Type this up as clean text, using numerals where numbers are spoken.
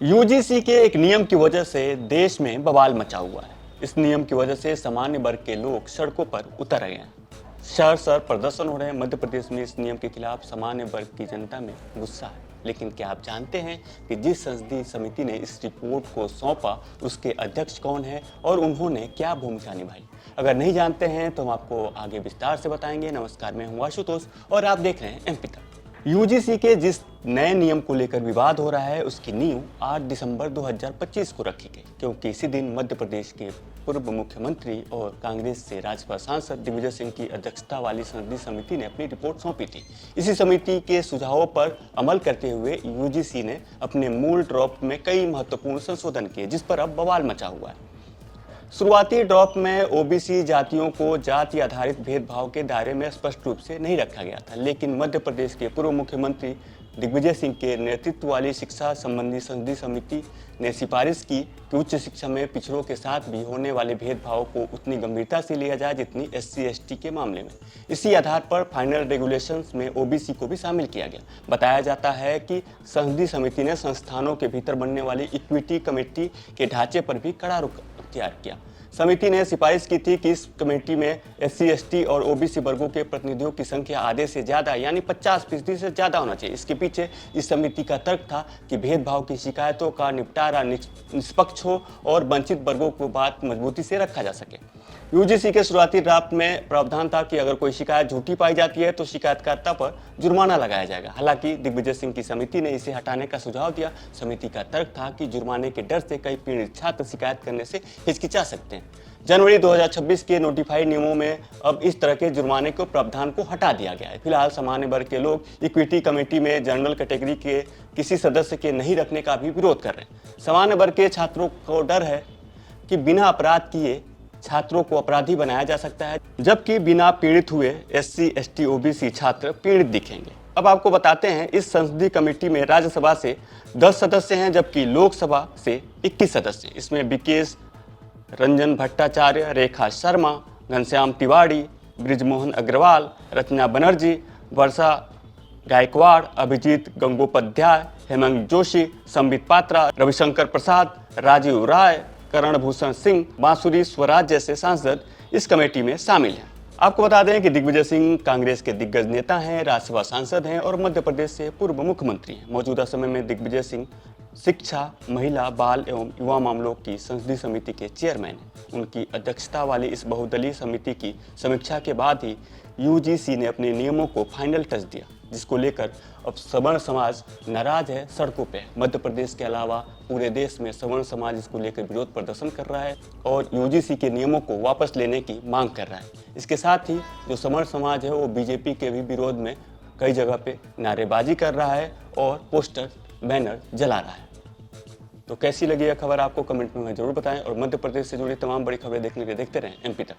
UGC के एक नियम की वजह से देश में बवाल मचा हुआ है। इस नियम की वजह से सामान्य वर्ग के लोग सड़कों पर उतर रहे हैं। शहर शहर प्रदर्शन हो रहे हैं। मध्य प्रदेश में इस नियम के खिलाफ सामान्य वर्ग की जनता में गुस्सा है। लेकिन क्या आप जानते हैं कि जिस संसदीय समिति ने इस रिपोर्ट को सौंपा उसके अध्यक्ष कौन है और उन्होंने क्या भूमिका निभाई? अगर नहीं जानते हैं तो हम आपको आगे विस्तार से बताएंगे। नमस्कार, मैं हूं आशुतोष और आप देख रहे हैं एमपी तक। यूजीसी के जिस नए नियम को लेकर विवाद हो रहा है उसकी नींव 8 दिसंबर 2025 को रखी गई, क्योंकि इसी दिन मध्य प्रदेश के पूर्व मुख्यमंत्री और कांग्रेस से राज्यसभा सांसद दिग्विजय सिंह की अध्यक्षता वाली संसदीय समिति ने अपनी रिपोर्ट सौंपी थी। इसी समिति के सुझावों पर अमल करते हुए यूजीसी ने अपने मूल ड्राफ्ट में कई महत्वपूर्ण संशोधन किए, जिस पर अब बवाल मचा हुआ है। शुरुआती ड्राफ्ट में ओबीसी जातियों को जाति आधारित भेदभाव के दायरे में स्पष्ट रूप से नहीं रखा गया था, लेकिन मध्य प्रदेश के पूर्व मुख्यमंत्री दिग्विजय सिंह के नेतृत्व वाली शिक्षा संबंधी संसदीय समिति ने सिफारिश की कि उच्च शिक्षा में पिछड़ों के साथ भी होने वाले भेदभाव को उतनी गंभीरता से लिया जाए जितनी SC/ST के मामले में। इसी आधार पर फाइनल रेगुलेशंस में ओबीसी को भी शामिल किया गया। बताया जाता है कि संसदीय समिति ने संस्थानों के भीतर बनने वाली इक्विटी कमेटी के ढांचे पर भी कड़ा रुख अख्तियार किया। समिति ने सिफारिश की थी कि इस कमेटी में SC/ST और ओबीसी वर्गों के प्रतिनिधियों की संख्या आधे से ज्यादा यानी 50% से ज्यादा होना चाहिए। इसके पीछे इस समिति का तर्क था कि भेदभाव की शिकायतों का निपटारा निष्पक्ष हो और वंचित वर्गों को बात मजबूती से रखा जा सके। यूजीसी के शुरुआती ड्राफ्ट में प्रावधान था कि अगर कोई शिकायत झूठी पाई जाती है तो शिकायतकर्ता पर जुर्माना लगाया जाएगा। हालांकि दिग्विजय सिंह की समिति ने इसे हटाने का सुझाव दिया। समिति का तर्क था कि जुर्माने के डर से कई पीड़ित छात्र शिकायत करने से हिचकिचा सकते हैं। जनवरी 2026 के नोटिफाइड नियमों में अब इस तरह के जुर्माने को प्रावधान को हटा दिया गया है। फिलहाल सामान्य वर्ग के लोग इक्विटी कमेटी में जनरल कैटेगरी के किसी सदस्य के नहीं रखने का भी विरोध कर रहे हैं। सामान्य वर्ग के छात्रों को डर है कि बिना अपराध किए छात्रों को अपराधी बनाया जा सकता है, जबकि बिना पीड़ित हुए SC/ST OBC छात्र पीड़ित दिखेंगे। अब आपको बताते हैं, इस संसदीय कमेटी में राज्यसभा से 10 सदस्य हैं, जबकि लोकसभा से 21 सदस्य। इसमें विकेश रंजन भट्टाचार्य, रेखा शर्मा, घनश्याम तिवारी, ब्रिजमोहन अग्रवाल, रचना बनर्जी, वर्षा गायकवाड़, अभिजीत गंगोपाध्याय, हेमंत जोशी, संबित पात्रा, रविशंकर प्रसाद, राजीव राय, करण भूषण सिंह, बांसुरी स्वराज जैसे सांसद इस कमेटी में शामिल हैं। आपको बता दें कि दिग्विजय सिंह कांग्रेस के दिग्गज नेता हैं, राज्यसभा सांसद हैं और मध्य प्रदेश से पूर्व मुख्यमंत्री हैं। मौजूदा समय में दिग्विजय सिंह शिक्षा, महिला, बाल एवं युवा मामलों की संसदीय समिति के चेयरमैन हैं। उनकी अध्यक्षता वाली इस बहुदलीय समिति की समीक्षा के बाद ही यूजीसी ने अपने नियमों को फाइनल टच दिया, जिसको लेकर अब सवर्ण समाज नाराज है, सड़कों पे। मध्य प्रदेश के अलावा पूरे देश में सवर्ण समाज इसको लेकर विरोध प्रदर्शन कर रहा है और यूजीसी के नियमों को वापस लेने की मांग कर रहा है। इसके साथ ही जो सवर्ण समाज है वो बीजेपी के भी विरोध में कई जगह पे नारेबाजी कर रहा है और पोस्टर बैनर जला रहा है। तो कैसी लगी यह खबर आपको कमेंट में जरूर बताएं और मध्य प्रदेश से जुड़ी तमाम बड़ी खबरें देखने के लिए देखते रहें एमपी तक।